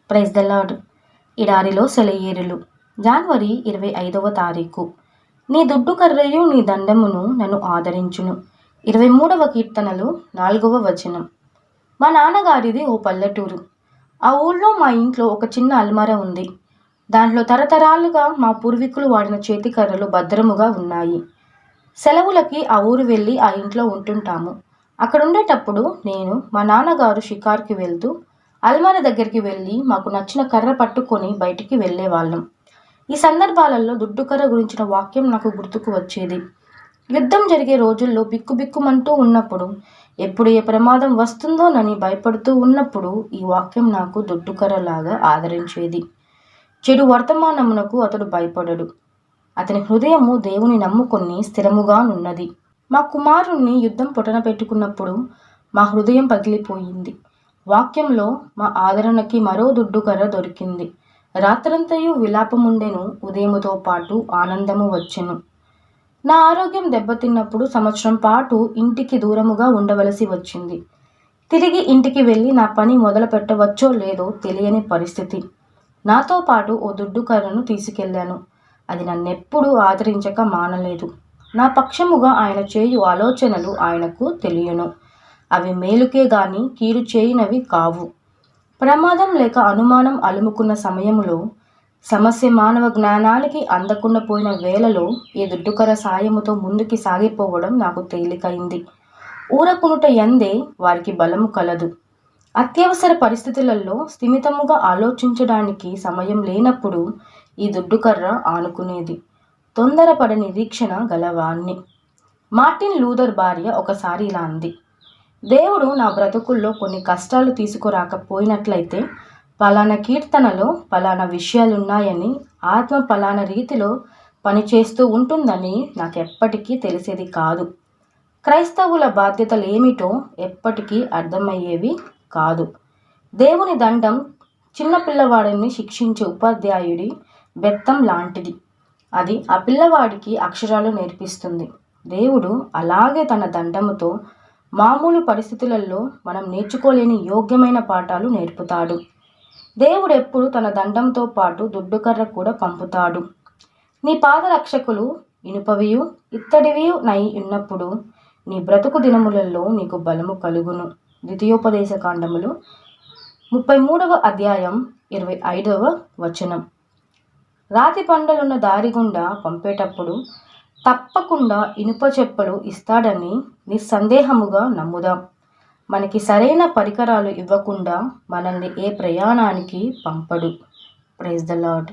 Praise the lord. ఇడారిలో సెలయేరులు. జనవరి 25వ తారీఖు. నీ దుడ్డు కర్రయు నీ దండమును నన్ను ఆదరించును. 23వ కీర్తనలు 4వ వచనం. మా నాన్నగారిది ఓ పల్లెటూరు. ఆ ఊళ్ళో మా ఇంట్లో ఒక చిన్న అల్మార ఉంది. దాంట్లో తరతరాలుగా మా పూర్వీకులు వాడిన చేతి కర్రలు భద్రముగా ఉన్నాయి. సెలవులకి ఆ ఊరు వెళ్ళి ఆ ఇంట్లో ఉంటుంటాము. అక్కడుండేటప్పుడు నేను మా నాన్నగారు షికార్కి వెళ్తూ అల్మార దగ్గరికి వెళ్ళి మాకు నచ్చిన కర్ర పట్టుకొని బయటికి వెళ్ళేవాళ్ళం. ఈ సందర్భాలలో దుడ్డు కర్ర గురించిన వాక్యం నాకు గుర్తుకు వచ్చేది. యుద్ధం జరిగే రోజుల్లో బిక్కుబిక్కుమంటూ ఉన్నప్పుడు, ఎప్పుడు ఏ ప్రమాదం వస్తుందోనని భయపడుతూ ఉన్నప్పుడు ఈ వాక్యం నాకు దుడ్డు కర్రలాగా ఆదరించేది. చెడు వర్తమానమునకు అతడు భయపడడు. అతని హృదయము దేవుని నమ్ముకొని స్థిరముగానున్నది. మా కుమారుణ్ణి యుద్ధం పొటన పెట్టుకున్నప్పుడు మా హృదయం పగిలిపోయింది. వాక్యంలో మా ఆదరణకి మరో దుడ్డు కర్ర దొరికింది. రాత్రంతయు విలాపముండెను, ఉదయముతో పాటు ఆనందము వచ్చెను. నా ఆరోగ్యం దెబ్బతిన్నప్పుడు సంవత్సరం పాటు ఇంటికి దూరముగా ఉండవలసి వచ్చింది. తిరిగి ఇంటికి వెళ్ళి నా పని మొదలు పెట్టవచ్చో లేదో తెలియని పరిస్థితి. నాతో పాటు ఓ దుడ్డు కర్రను తీసుకెళ్లాను. అది నన్నెప్పుడూ ఆదరించక మానలేదు. నా పక్షముగా ఆయన చేయు ఆలోచనలు ఆయనకు తెలియను. అవి మేలుకే గాని కీడు చేయినవి కావు. ప్రమాదం లేక అనుమానం అలుముకున్న సమయములో, సమస్య మానవ జ్ఞానానికి అందకుండా పోయిన వేళలో ఈ దుడ్డుకర సాయముతో ముందుకి సాగిపోవడం నాకు తేలికైంది. ఊరకునుట ఎందే వారికి బలము కలదు. అత్యవసర పరిస్థితులలో స్థిమితముగా ఆలోచించడానికి సమయం లేనప్పుడు ఈ దుడ్డుకర్ర ఆనుకునేది. తొందరపడ నిరీక్షణ గలవాణ్ణి. మార్టిన్ లూథర్ భార్య ఒకసారి ఇలా అంది: దేవుడు నా బ్రతుకుల్లో కొన్ని కష్టాలు తీసుకురాకపోయినట్లయితే పలానా కీర్తనలో పలానా విషయాలున్నాయని, ఆత్మ పలానా రీతిలో పనిచేస్తూ ఉంటుందని నాకెప్పటికీ తెలిసేది కాదు. క్రైస్తవుల బాధ్యతలేమిటో ఎప్పటికీ అర్థమయ్యేవి కాదు. దేవుని దండం చిన్నపిల్లవాడిని శిక్షించే ఉపాధ్యాయుడి బెత్తం లాంటిది. అది ఆ పిల్లవాడికి అక్షరాలు నేర్పిస్తుంది. దేవుడు అలాగే తన దండముతో మామూలు పరిస్థితులలో మనం నేర్చుకోలేని యోగ్యమైన పాఠాలు నేర్పుతాడు. దేవుడు ఎప్పుడు తన దండంతో పాటు దుడ్డుకర్ర కూడా పంపుతాడు. నీ పాదరక్షకులు ఇనుపవియు ఇత్తడివియు నై ఉన్నప్పుడు నీ బ్రతుకు దినములలో నీకు బలము కలుగును. ద్వితీయోపదేశకాండములు 33వ అధ్యాయం 25వ వచనం. రాతి బండలున్న దారి గుండా పంపేటప్పుడు తప్పకుండా ఇనుప చెప్పులు ఇస్తాడని నిస్సందేహముగా నమ్ముదాం. మనకి సరైన పరికరాలు ఇవ్వకుండా మనల్ని ఏ ప్రయాణానికి పంపడు. Praise the lord.